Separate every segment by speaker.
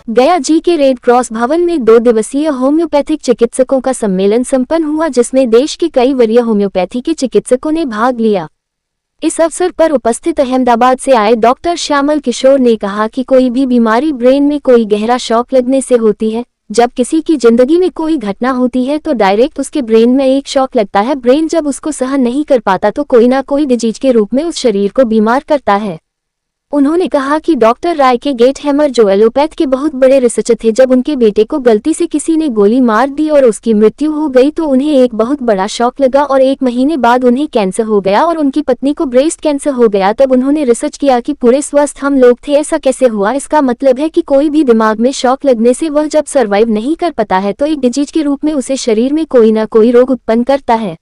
Speaker 1: गया जी के red cross भवन में 2 दिवसीय होम्योपैथिक चिकित्सकों का सम्मेलन संपन्न हुआ, जिसमें देश के कई वरीय होम्योपैथी के चिकित्सकों ने भाग लिया। इस अवसर पर उपस्थित अहमदाबाद से आए डॉक्टर श्यामल किशोर ने कहा कि कोई भी बीमारी ब्रेन में कोई गहरा शॉक लगने से होती है। जब किसी की जिंदगी में कोई घटना होती है तो डायरेक्ट उसके ब्रेन में एक शॉक लगता है। ब्रेन जब उसको सहन नहीं कर पाता तो कोई ना कोई डिजीज के रूप में उस शरीर को बीमार करता है। उन्होंने कहा कि डॉक्टर राय के गेट हैमर जो एलोपैथ के बहुत बड़े रिसर्चर थे, जब उनके बेटे को गलती से किसी ने गोली मार दी और उसकी मृत्यु हो गई तो उन्हें एक बहुत बड़ा शॉक लगा और 1 महीने बाद उन्हें कैंसर हो गया और उनकी पत्नी को ब्रेस्ट कैंसर हो गया। तब उन्होंने रिसर्च किया कि पूरे स्वस्थ हम लोग थे, ऐसा कैसे हुआ। इसका मतलब है कि कोई भी दिमाग में शॉक लगने से वह जब सर्वाइव नहीं कर पाता है तो एक डिजीज के रूप में उसे शरीर में कोई ना कोई रोग उत्पन्न करता है।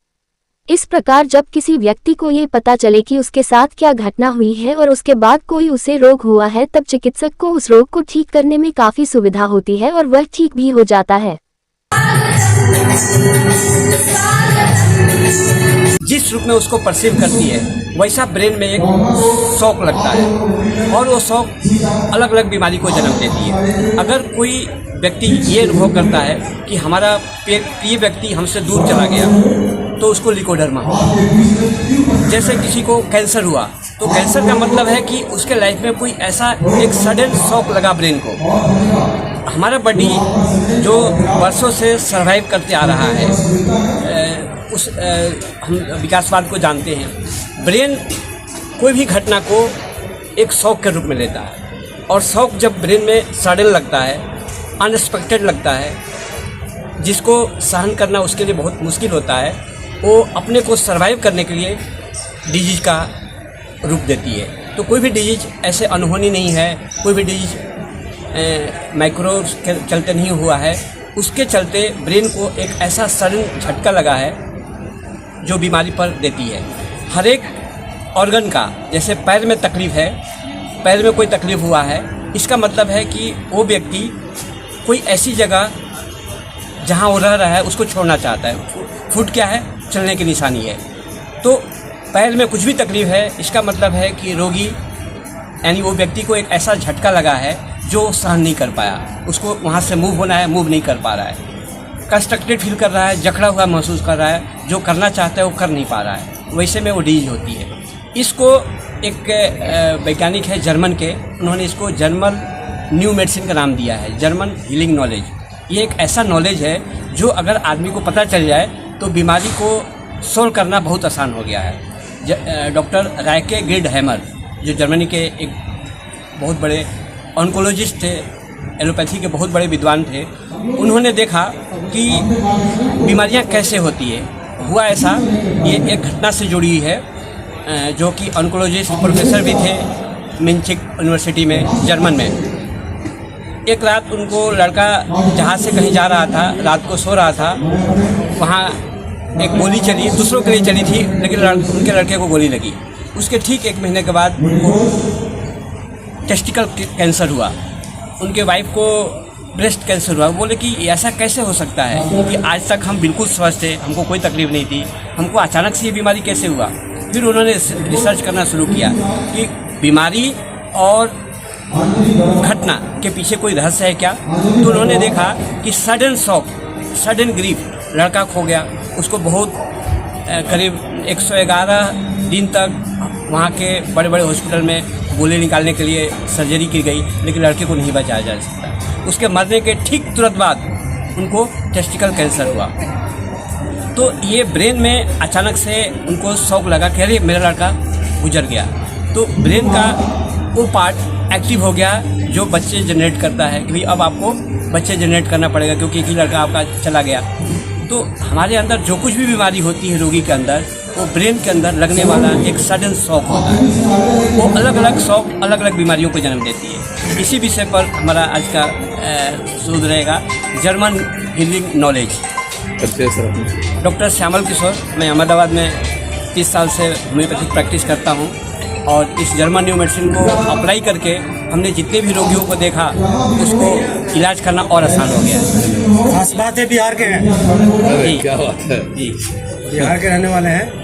Speaker 1: इस प्रकार जब किसी व्यक्ति को ये पता चले कि उसके साथ क्या घटना हुई है और उसके बाद कोई उसे रोग हुआ है, तब चिकित्सक को उस रोग को ठीक करने में काफी सुविधा होती है और वह ठीक भी हो जाता है।
Speaker 2: जिस रूप में उसको परसीव करती है वैसा ब्रेन में एक शॉक लगता है और वो शॉक अलग अलग बीमारी को जन्म देती है। अगर कोई व्यक्ति ये अनुभव करता है कि हमारा प्रिय व्यक्ति हमसे दूर चला गया तो उसको लिकोडर्मा हुआ। जैसे किसी को कैंसर हुआ तो कैंसर का मतलब है कि उसके लाइफ में कोई ऐसा एक सडन शॉक लगा ब्रेन को। हमारा बॉडी जो वर्षों से सर्वाइव करते आ रहा है, हम विकासवाद को जानते हैं। ब्रेन कोई भी घटना को एक शॉक के रूप में लेता है और शॉक जब ब्रेन में सडन लगता है, अनएक्सपेक्टेड लगता है, जिसको सहन करना उसके लिए बहुत मुश्किल होता है, वो अपने को सर्वाइव करने के लिए डिजीज का रूप देती है। तो कोई भी डिजीज ऐसे अनहोनी नहीं है, कोई भी डिजीज माइक्रोब्स के चलते नहीं हुआ है। उसके चलते ब्रेन को एक ऐसा सडन झटका लगा है जो बीमारी पर देती है। हर एक ऑर्गन का, जैसे पैर में तकलीफ है, पैर में कोई तकलीफ हुआ है, इसका मतलब है कि वो व्यक्ति कोई ऐसी जगह जहाँ वो रह रहा है उसको छोड़ना चाहता है। फुट क्या है? चलने की निशानी है। तो पैर में कुछ भी तकलीफ है, इसका मतलब है कि रोगी यानी वो व्यक्ति को एक ऐसा झटका लगा है जो सहन नहीं कर पाया। उसको वहाँ से मूव होना है, मूव नहीं कर पा रहा है, कंस्ट्रक्टेड फील कर रहा है, जकड़ा हुआ महसूस कर रहा है, जो करना चाहता है वो कर नहीं पा रहा है। वैसे में वो डिजीज होती है। इसको एक वैज्ञानिक है जर्मन के, उन्होंने इसको जर्मन न्यू मेडिसिन का नाम दिया है, जर्मन हीलिंग नॉलेज। ये एक ऐसा नॉलेज है जो अगर आदमी को पता चल जाए तो बीमारी को सोल्व करना बहुत आसान हो गया है। डॉक्टर रायके गेट हैमर जो जर्मनी के एक बहुत बड़े ऑन्कोलॉजिस्ट थे, एलोपैथी के बहुत बड़े विद्वान थे, उन्होंने देखा कि बीमारियां कैसे होती है। हुआ ऐसा, ये एक घटना से जुड़ी है, जो कि ऑन्कोलॉजिस्ट प्रोफेसर भी थे मिन्चिक यूनिवर्सिटी में, जर्मन में। एक रात उनको लड़का जहाज़ से कहीं जा रहा था, रात को सो रहा था, वहाँ एक गोली चली, दूसरों के लिए चली थी, लेकिन उनके लड़के को गोली लगी। उसके ठीक 1 महीने के बाद उनको टेस्टिकल कैंसर हुआ, उनके वाइफ को ब्रेस्ट कैंसर हुआ। बोले कि ऐसा कैसे हो सकता है कि आज तक हम बिल्कुल स्वस्थ थे, हमको कोई तकलीफ नहीं थी, हमको अचानक से ये बीमारी कैसे हुआ। फिर उन्होंने रिसर्च करना शुरू किया कि बीमारी और घटना के पीछे कोई रहस्य है क्या। तो उन्होंने देखा कि सडन शॉक, सडन ग्रीफ, लड़का खो गया, उसको बहुत करीब 111 दिन तक वहाँ के बड़े बड़े हॉस्पिटल में गोली निकालने के लिए सर्जरी की गई, लेकिन लड़के को नहीं बचाया जा सकता। उसके मरने के ठीक तुरंत बाद उनको टेस्टिकल कैंसर हुआ। तो ये ब्रेन में अचानक से उनको शॉक लगा कि अरे मेरा लड़का गुजर गया। तो ब्रेन का वो पार्ट एक्टिव हो गया जो बच्चे जनरेट करता है कि भाई अब आपको बच्चे जनरेट करना पड़ेगा क्योंकि एक ही लड़का आपका चला गया। तो हमारे अंदर जो कुछ भी बीमारी होती है रोगी के अंदर, वो ब्रेन के अंदर लगने वाला एक सडन शॉक होता है। वो अलग अलग शॉक अलग अलग बीमारियों को जन्म देती है। इसी विषय पर हमारा आज का शोध रहेगा, German healing knowledge. Doctor Shyamal Kishore, मैं अहमदाबाद में 30 साल से होम्योपैथिक प्रैक्टिस करता हूँ और इस जर्मन न्यू मेडिसिन को अप्लाई करके हमने जितने भी रोगियों को देखा उसको इलाज करना और आसान हो गया है।
Speaker 3: खास बात है बिहार के हैं।
Speaker 2: जी, क्या बात है जी,
Speaker 3: बिहार के रहने वाले हैं।